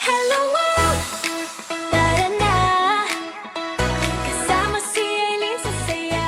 Hello world, tara na. Kasama si Aileen sa saya.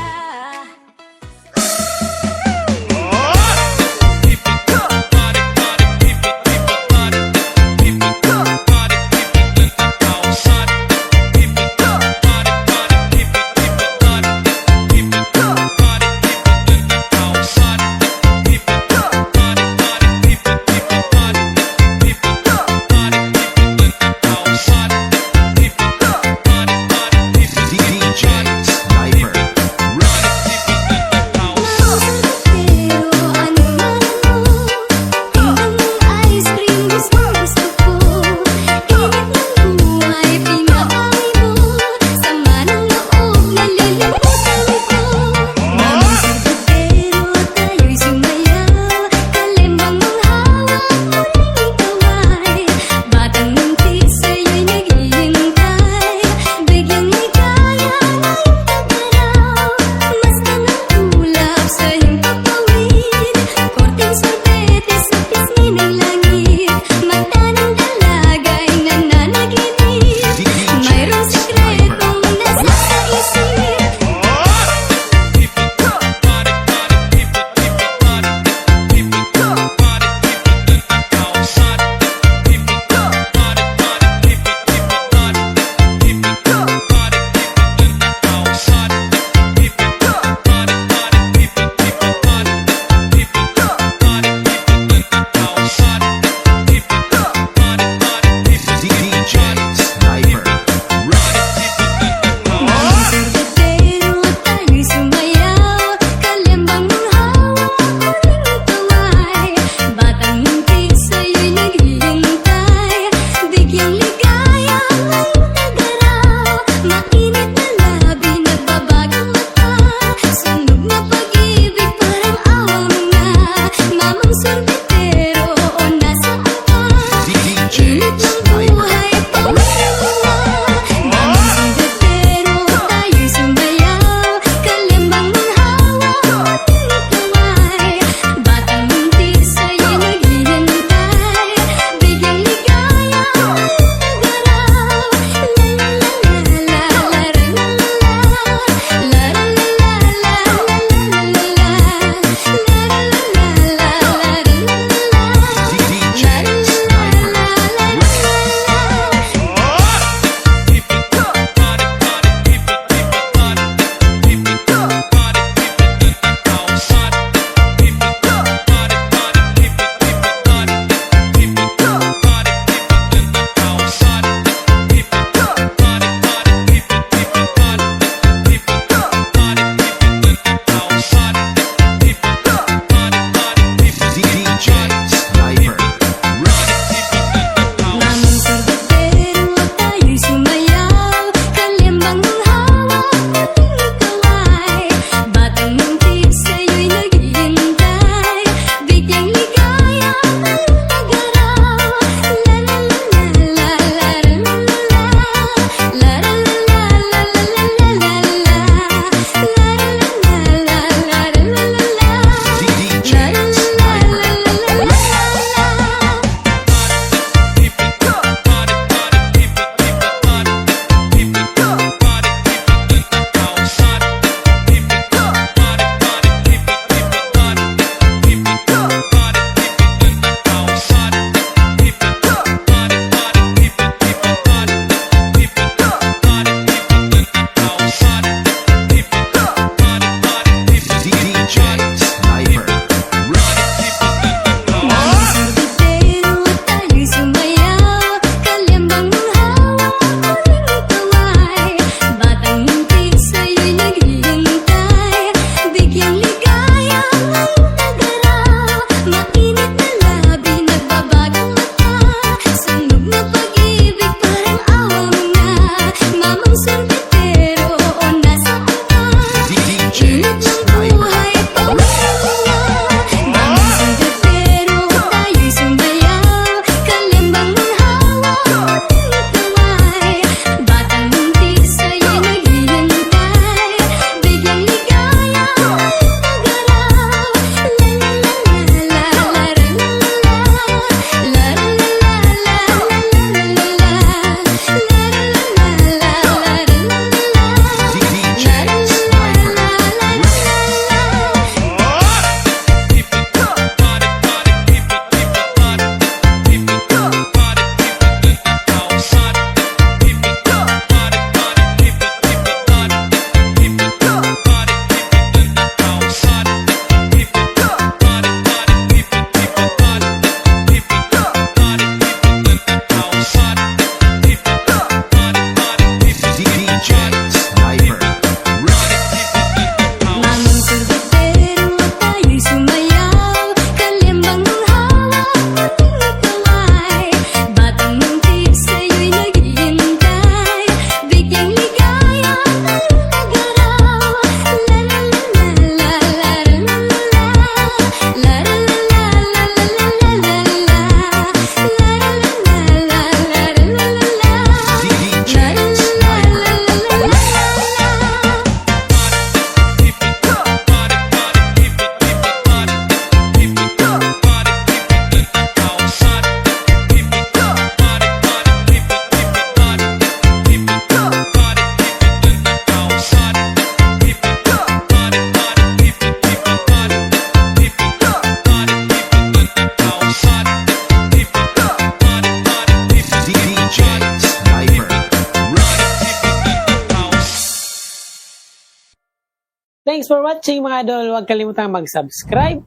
Thanks for watching mga idol. Huwag kalimutang mag-subscribe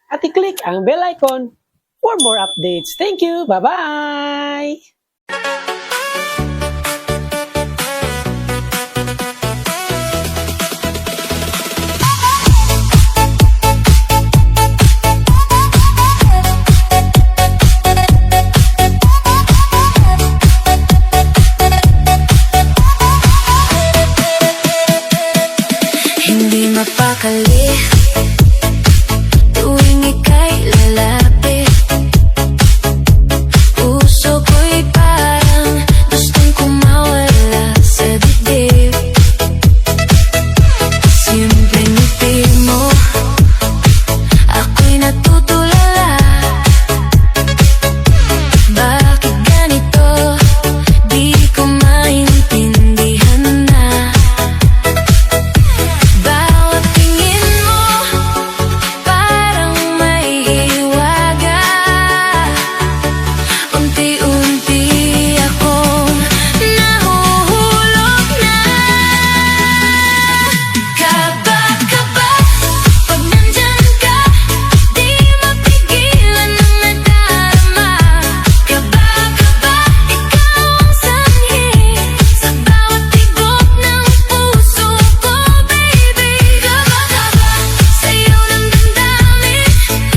at i-click ang bell icon for more updates. Thank you. Bye-bye! Hindi mapakali tuwing ika'y lalapit. Puso ko'y parang gustong kumawala sa dibdib. Simpleng ngiti mo, ako'y natutulala. Bakit ganito? Di ko maintindihan na. Bawat tingin mo, parang may hiwaga. Unti-unti akong nahuhulog na. Kaba-kaba, pag nandyan ka, di mapigilan ang nadarama. Kaba-kaba, ikaw ang sanhi sa bawat tibok ng puso ko, baby. Kaba-kaba, sa'yo ng damdamin,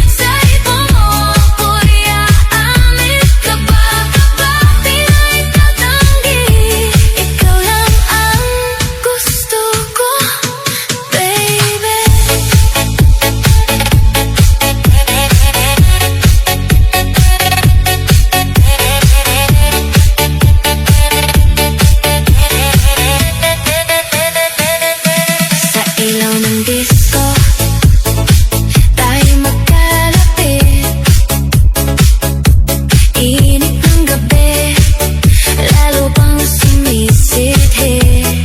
sa ipo mo ako'y aamin. Kaba-kaba, di na itatanggi, ikaw lang ang gusto ko, baby. Sa ilaw ng disco, tayo magkalapit. Init ng gabi, lalo pang sumisidhit.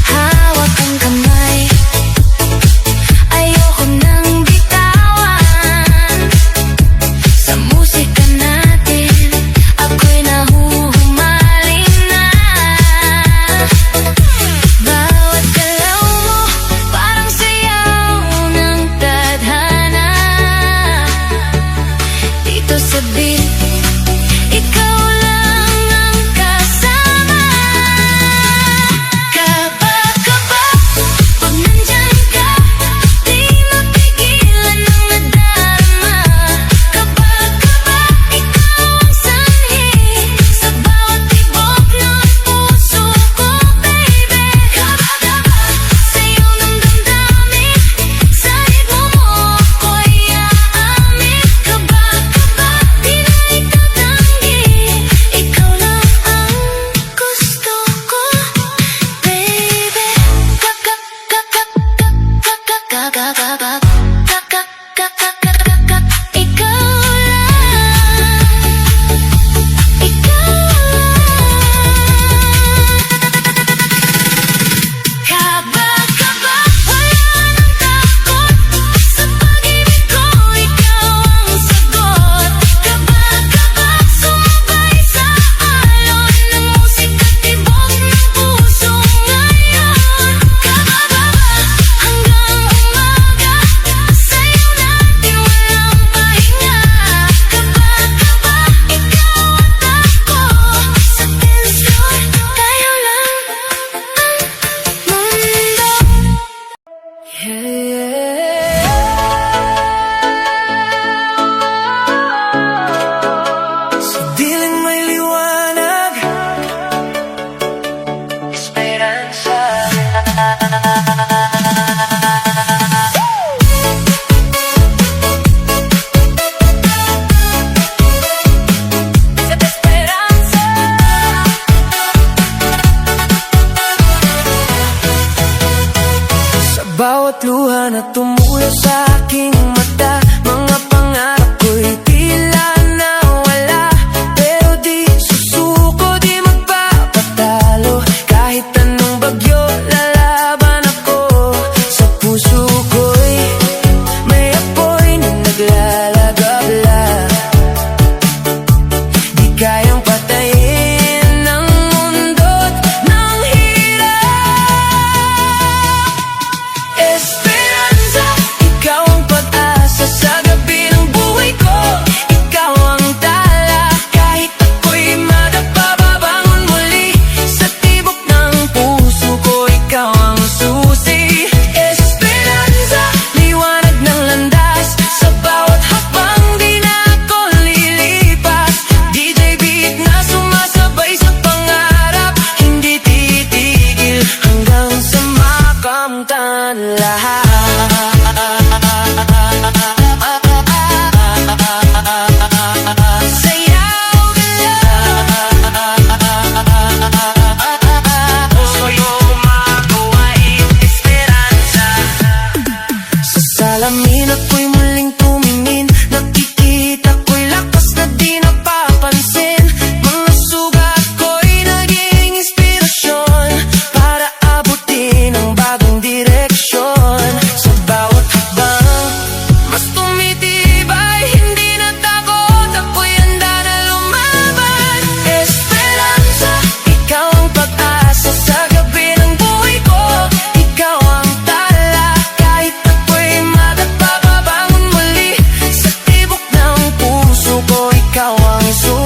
Hawak ang kamay, ayoko nang bitawan. Sa musika natin, ako'y nahuhumaling na. Bawat galaw mo, parang sayaw ng tadhana. Dito sa beat, ikaw lang ang kasama. Kaba-kaba, pag nandyan ka, di mapigilan ang nadarama. Kaba-kaba, ikaw ang sanhi sa bawat tibok ng puso ko, baby. Kaba-kaba, sa'yo ng damdamin, sa ipo mo ako'y aamin. Kaba-kaba, di na itatanggi, ikaw lang ang gusto ko, baby. Ikaw lang. Kaba-kaba, wala nang takot, sa pag-ibig ko ikaw ang sagot. Kaba-kaba, sumabay sa alon ng musika, tibok ng puso ngayon. Kaba-kaba, hanggang umaga, sa'yo natin walang pahinga. Kaba-kaba, ikaw at ako, sa dance floor, tayo lang ang mundo. Sa diling may liwanag, esperanza. Esperanza. Sa bawat luha na tumulo sa aking mata, mga pangarap ko'y tila nawala. Pero di susuko, di magpapatalo, kahit anong bagyo lalaban ako. Sa puso ko'y may apoy na naglalagabla. Di kayang patayin ng mundo't ng hirap.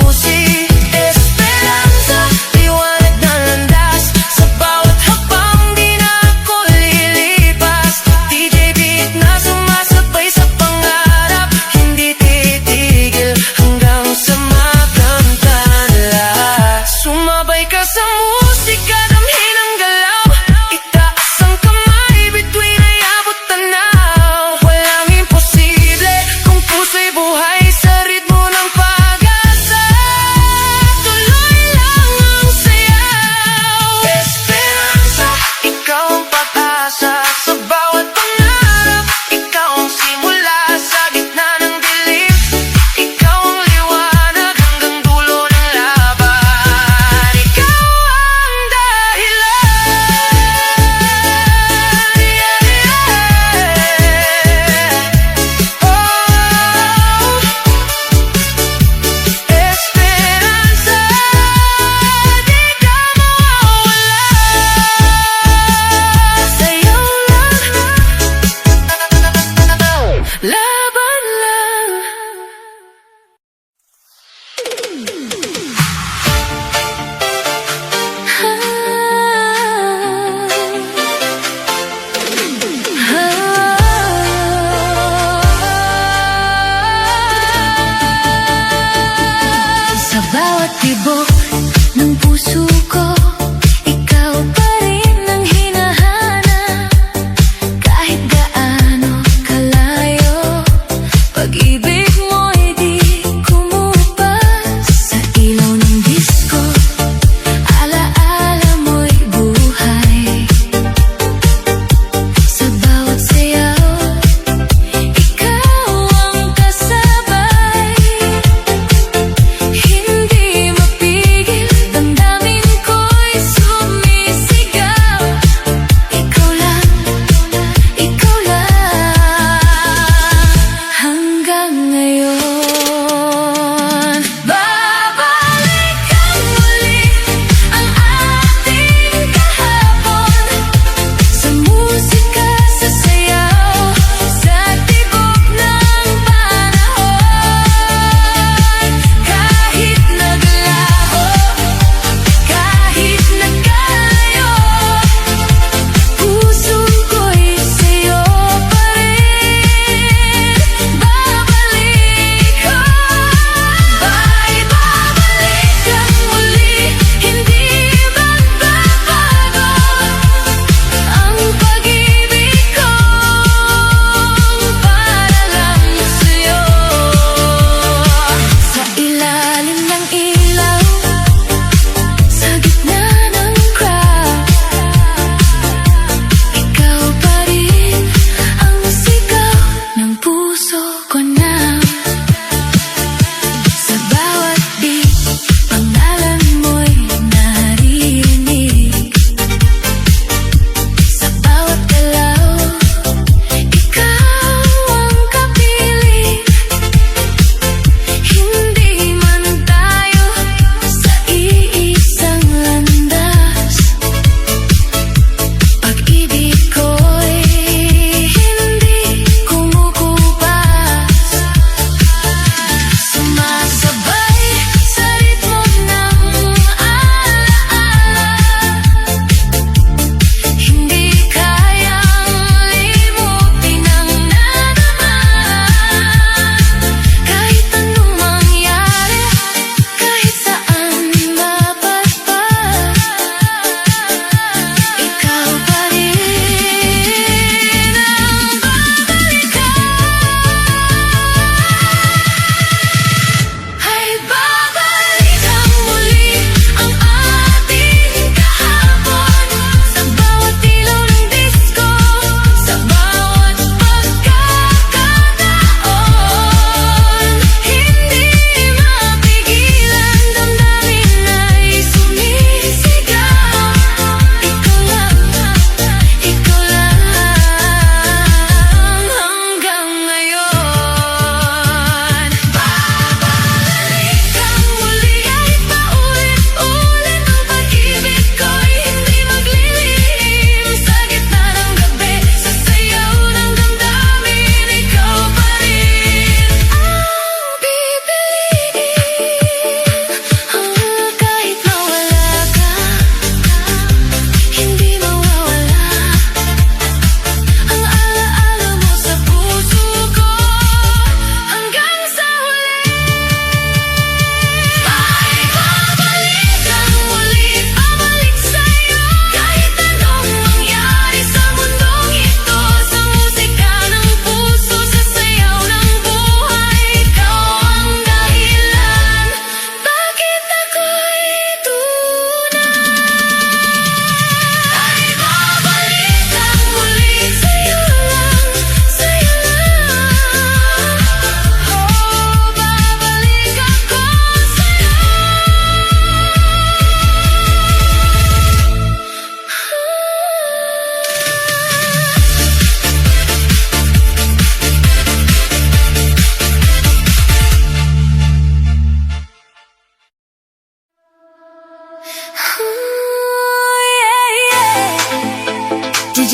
susi. Esperanza, liwanag na landas. Sa bawat hakbang di na ako lilipas. DJ beat na sumasabay sa pangarap. Hindi titigil hanggang sa magkanta na lahat. Sumabay ka sa musika, damhin ang galaw. Itaas ang kamay, bituin ay abot tanaw. Walang imposible kung puso'y buhay sa ritmo ng pag-asa. Tuloy lang ang sayaw. Esperanza, ikaw ang pag-asa. Sa bawat pangarap, ikaw ang simula. Sa gitna ng dilim, ikaw ang liwanag hanggang dulo ng laban. Ikaw ang dahilan. Yeah, yeah. Oh, Esperanza, di ka mawawala. Sayaw lang, laban lang. Sa bawat tibok ng puso ko, ikaw pa rin ang hinahanap. Kahit gaano kalayo, pag-ibig mo'y di kumupas. Sa ilaw ng disko, alaala mo'y buhay. Sa bawat sayaw, ikaw ang kasabay. Hindi mapigil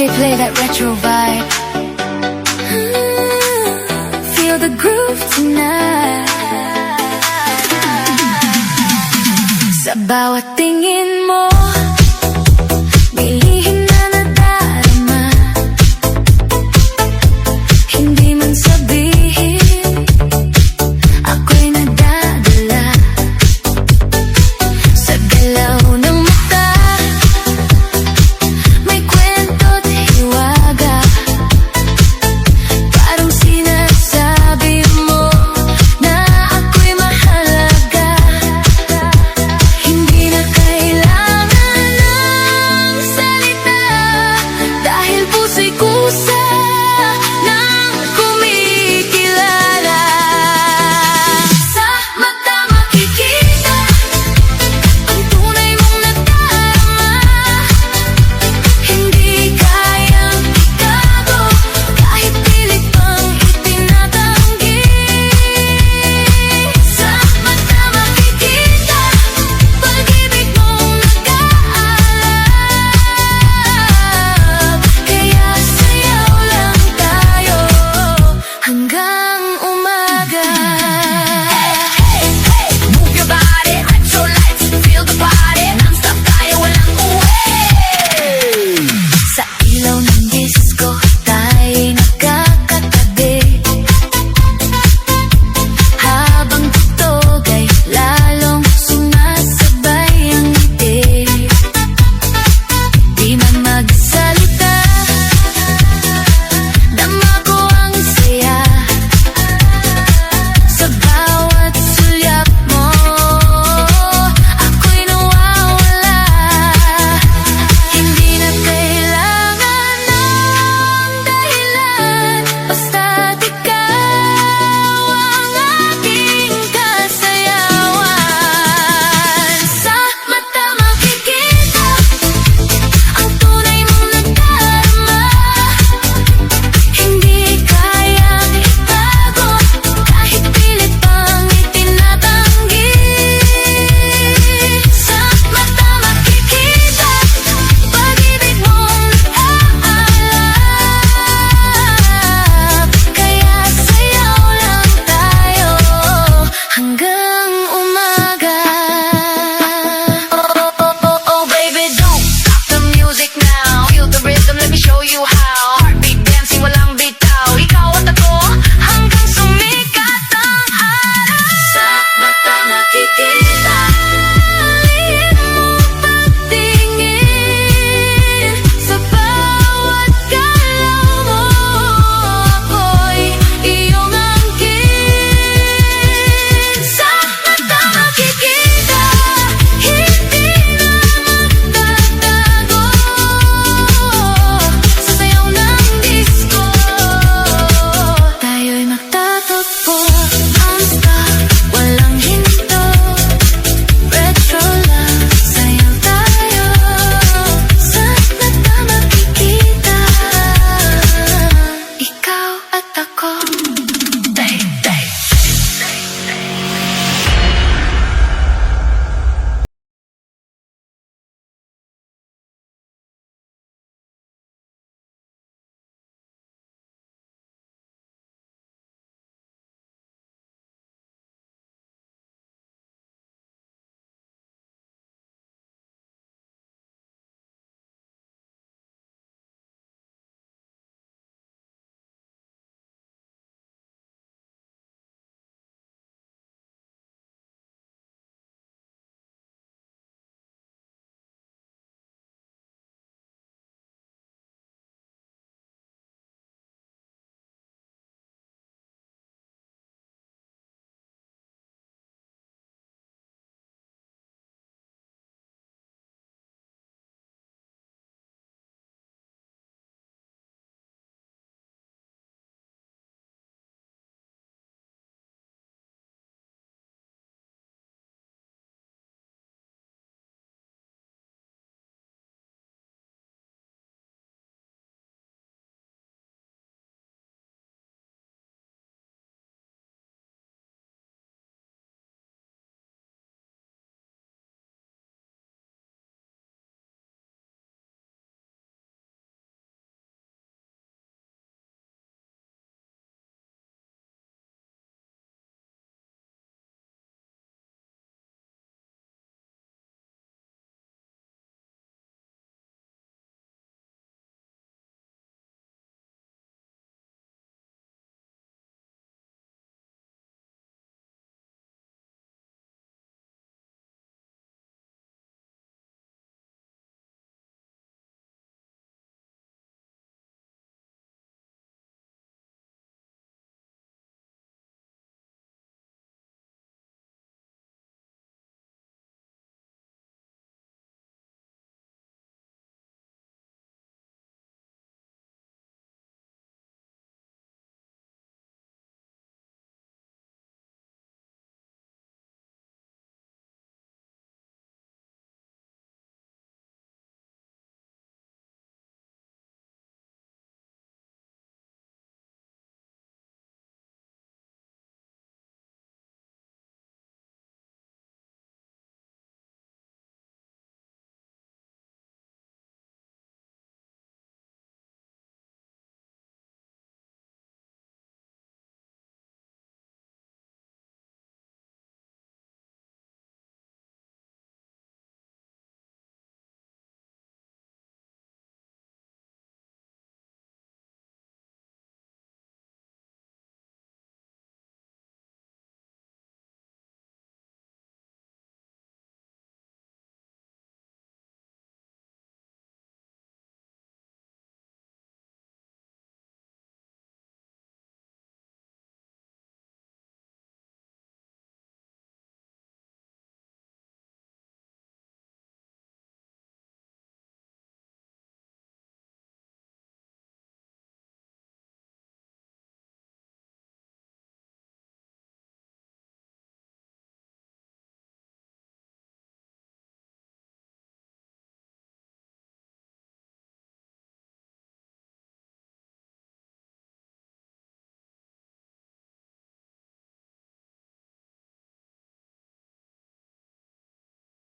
DJ, play that retro vibe. Feel the groove tonight. Sa bawat tingin mo,